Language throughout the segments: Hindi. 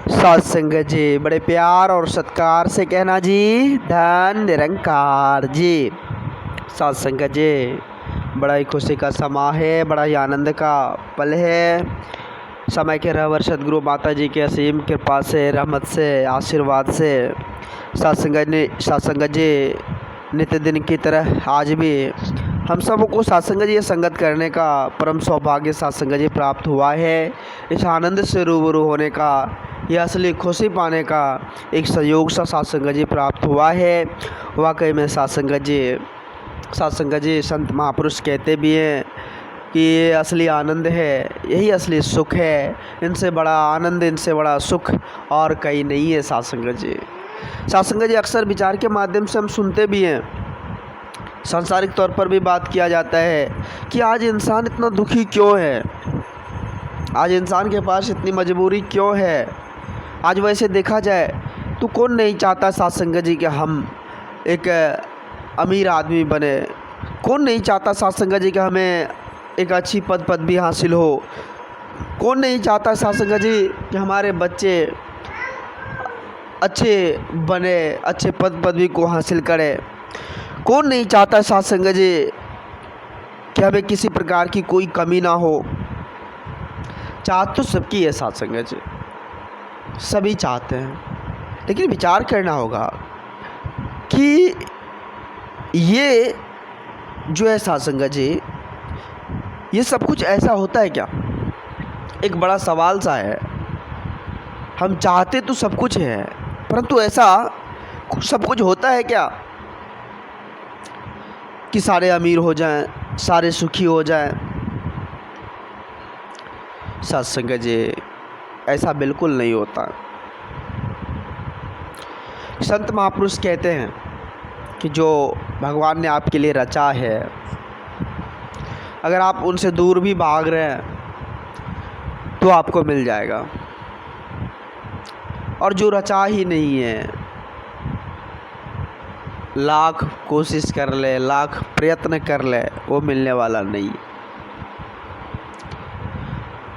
सत्संग जी, बड़े प्यार और सत्कार से कहना जी, धन निरंकार जी। सत्संग जी, बड़ा ही खुशी का समा है, बड़ा ही आनंद का पल है। समय के रहवर सदगुरु माता जी के असीम कृपा से, रहमत से, आशीर्वाद से सत्संग जी नित्य दिन की तरह आज भी हम सबको सत्संग जी संगत करने का परम सौभाग्य सत्संग जी प्राप्त हुआ है। इस आनंद से रूबरू होने का, यह असली खुशी पाने का एक संयोग सा सत्संग जी प्राप्त हुआ है। वाकई में सत्संग जी संत महापुरुष कहते भी हैं कि ये असली आनंद है, यही असली सुख है। इनसे बड़ा आनंद, इनसे बड़ा सुख और कहीं नहीं है। सत्संग जी अक्सर विचार के माध्यम से हम सुनते भी हैं, सांसारिक तौर पर भी बात किया जाता है कि आज इंसान इतना दुखी क्यों है, आज इंसान के पास इतनी मजबूरी क्यों है। आज वैसे देखा जाए तो कौन नहीं चाहता सत्संग जी कि हम एक अमीर आदमी बने, कौन नहीं चाहता सत्संग जी कि हमें एक अच्छी पदवी हासिल हो, कौन नहीं चाहता सत्संग जी कि हमारे बच्चे अच्छे बने, अच्छे पदवी को हासिल करें। कौन नहीं चाहता सत्संग जी कि हमें किसी प्रकार की कोई कमी ना हो। चाहत तो सबकी है सत्संग जी, सभी चाहते हैं, लेकिन विचार करना होगा कि ये जो है सत्संग जी, ये सब कुछ ऐसा होता है क्या? एक बड़ा सवाल सा है। हम चाहते तो सब कुछ है, परंतु ऐसा सब कुछ होता है क्या कि सारे अमीर हो जाएं, सारे सुखी हो जाएं? सत्संग जी, ऐसा बिल्कुल नहीं होता। संत महापुरुष कहते हैं कि जो भगवान ने आपके लिए रचा है, अगर आप उनसे दूर भी भाग रहे हैं तो आपको मिल जाएगा, और जो रचा ही नहीं है, लाख कोशिश कर ले, लाख प्रयत्न कर ले, वो मिलने वाला नहीं।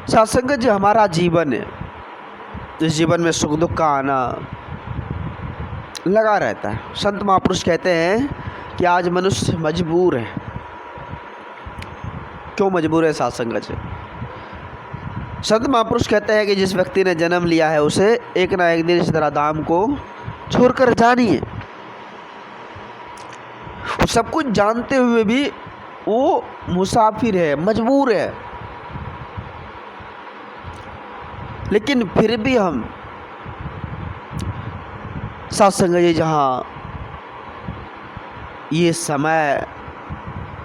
सत्संग जी हमारा जीवन है, इस जीवन में सुख दुख का आना लगा रहता है। संत महापुरुष कहते हैं कि आज मनुष्य मजबूर है। क्यों मजबूर है सत्संग जी? संत महापुरुष कहते हैं कि जिस व्यक्ति ने जन्म लिया है उसे एक ना एक दिन इस धराधाम को छोड़कर जानी है। सब कुछ जानते हुए भी वो मुसाफिर है, मजबूर है, लेकिन फिर भी हम सत्संग जी जहाँ ये समय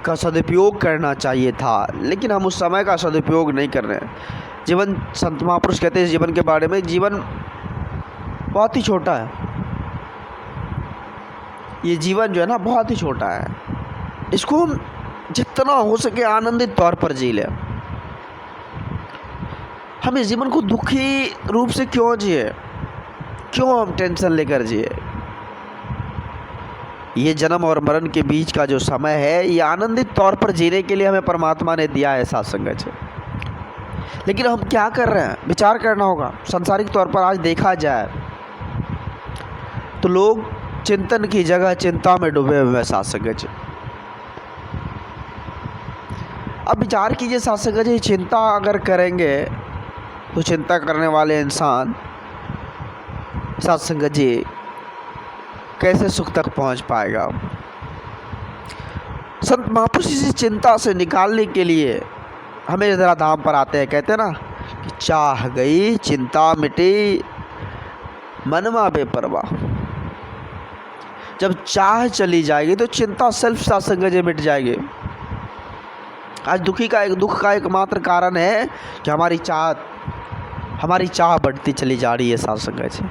का सदुपयोग करना चाहिए था, लेकिन हम उस समय का सदुपयोग नहीं कर रहे हैं। जीवन, संत महापुरुष कहते हैं जीवन के बारे में, जीवन बहुत ही छोटा है। ये जीवन जो है ना, बहुत ही छोटा है। इसको हम जितना हो सके आनंदित तौर पर जी लें। हम इस जीवन को दुखी रूप से क्यों जिए, क्यों हम टेंशन लेकर जिए? ये जन्म और मरण के बीच का जो समय है, ये आनंदित तौर पर जीने के लिए हमें परमात्मा ने दिया है सत्संग से। लेकिन हम क्या कर रहे हैं, विचार करना होगा। सांसारिक तौर पर आज देखा जाए तो लोग चिंतन की जगह चिंता में डूबे हुए हैं सत्संग जी। अब विचार कीजिए सत्संग जी, चिंता अगर करेंगे तो चिंता करने वाले इंसान सत्संग जी कैसे सुख तक पहुंच पाएगा? संत महापुरुष इसी चिंता से निकालने के लिए हमें जरा धाम पर आते हैं। कहते हैं ना कि चाह गई चिंता मिटी, मनमा बेपरवाह। जब चाह चली जाएगी तो चिंता सेल्फ सत्संग जी मिट जाएगी। आज दुख का एकमात्र कारण है कि हमारी चाह बढ़ती चली जा रही है सत्संग जी,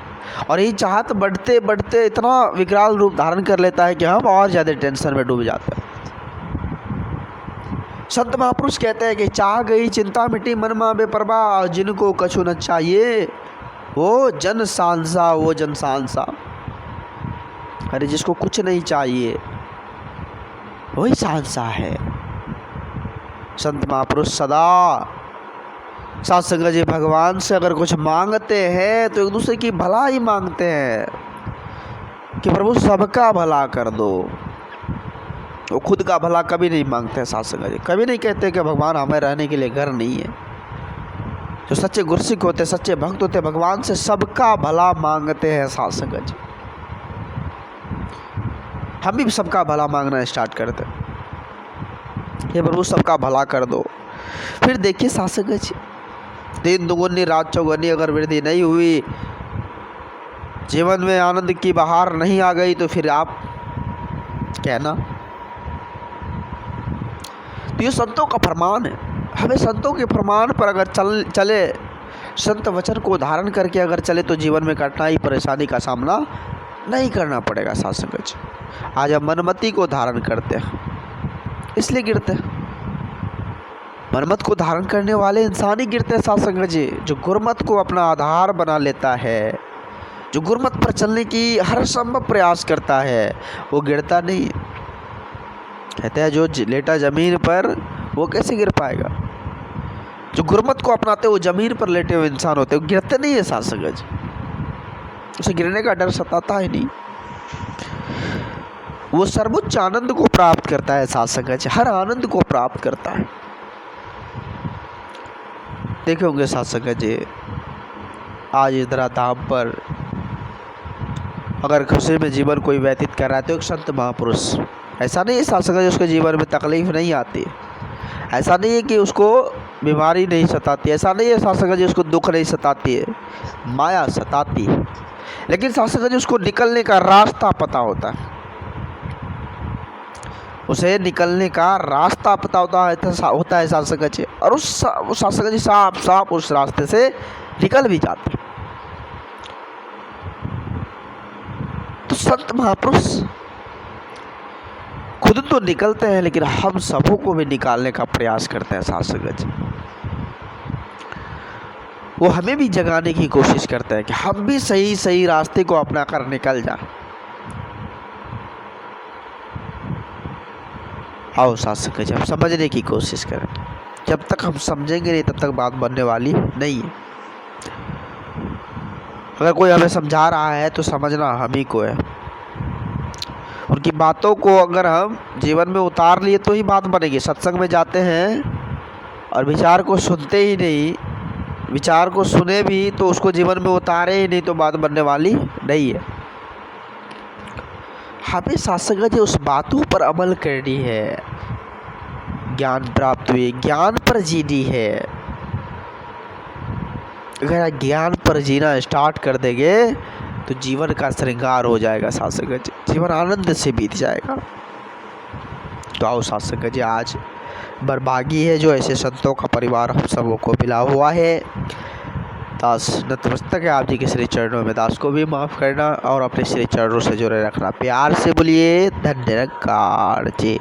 और ये चाहत बढ़ते बढ़ते इतना विकराल रूप धारण कर लेता है कि हम और ज़्यादा टेंशन में डूब जाते हैं। संत महापुरुष कहते हैं कि चाह गई चिंता मिटी, मनमा बेपरवाह। जिनको कछु न चाहिए वो जन सांसा, वो जन सांसा। अरे जिसको कुछ नहीं चाहिए वही सांसा है। संत महापुरुष सदा साथ संगत जी भगवान से अगर कुछ मांगते हैं तो एक दूसरे की भला ही मांगते हैं कि प्रभु सबका भला कर दो। वो खुद का भला कभी नहीं मांगते हैं साथ संगत जी, कभी नहीं कहते कि भगवान हमें रहने के लिए घर नहीं है। जो सच्चे गुरसिक होते, सच्चे भक्त होते, भगवान से सबका भला मांगते हैं साथ संगत जी। हम भी सबका भला मांगना स्टार्ट करते हैं, ये प्रभु सबका भला कर दो। फिर देखिए साथ संगत जी, दिन दुगुनी रात चौगुनी अगर वृद्धि नहीं हुई, जीवन में आनंद की बहार नहीं आ गई, तो फिर आप कहना। तो ये संतों का फरमान है। हमें संतों के फरमान पर अगर चले, संत वचन को धारण करके अगर चले, तो जीवन में कठिनाई परेशानी का सामना नहीं करना पड़ेगा साथ संगत जी। आज हम मनमति को धारण करते हैं, इसलिए गिरते हैं। मनमत को धारण करने वाले इंसान ही गिरते हैं साथ संगत जी। जो गुरमत को अपना आधार बना लेता है, जो गुरमत पर चलने की हर संभव प्रयास करता है, वो गिरता नहीं है। कहते हैं जो लेटा जमीन पर वो कैसे गिर पाएगा। जो गुरमत को अपनाते वो जमीन पर लेटे हुए इंसान होते, वो गिरते नहीं है साथ संगत जी। उसे गिरने का डर सताता है नहीं। वो सर्वोच्च आनंद को प्राप्त करता है साथ संगत जी, हर आनंद को प्राप्त करता है। देखे होंगे साथ संगत जी, आज इधर धाम पर अगर खुशी में जीवन कोई व्यतीत कर रहा है तो एक संत महापुरुष, ऐसा नहीं है साथ संगत जी उसके जीवन में तकलीफ नहीं आती, ऐसा नहीं है कि उसको बीमारी नहीं सताती, ऐसा नहीं है साथ संगत जी उसको दुख नहीं सताती है, माया सताती है, लेकिन साथ संगत जी उसको निकलने का रास्ता पता होता है। उसे निकलने का रास्ता पता होता है साथ संगत जी, और उस साथ संगत जी साफ उस रास्ते से निकल भी जाते। तो संत महापुरुष खुद तो निकलते हैं, लेकिन हम सबों को भी निकालने का प्रयास करते हैं साथ संगत जी। वो हमें भी जगाने की कोशिश करते हैं कि हम भी सही रास्ते को अपना कर निकल जाएं। आओ साथ संगत जी हम समझने की कोशिश करें। जब तक हम समझेंगे नहीं, तब तक बात बनने वाली नहीं है। अगर कोई हमें समझा रहा है तो समझना हम ही को है। उनकी बातों को अगर हम जीवन में उतार लिए तो ही बात बनेगी। सत्संग में जाते हैं और विचार को सुनते ही नहीं, विचार को सुने भी तो उसको जीवन में उतारे ही नहीं, तो बात बनने वाली नहीं है। हमें साथ संगत जी उस बातों पर अमल करनी है, ज्ञान प्राप्त हुई, ज्ञान पर जीनी है। अगर ज्ञान पर जीना स्टार्ट कर देंगे तो जीवन का श्रृंगार हो जाएगा साथ संगत जी, जीवन आनंद से बीत जाएगा। तो आओ साथ संगत जी, आज बर्भागी है जो ऐसे संतों का परिवार हम सबों को मिला हुआ है। दास नतमस्तक है आप जी के श्री चरणों में, दास को भी माफ़ करना और अपने श्री चरणों से जुड़े रखना। प्यार से बोलिए धन्य निरंकार जी।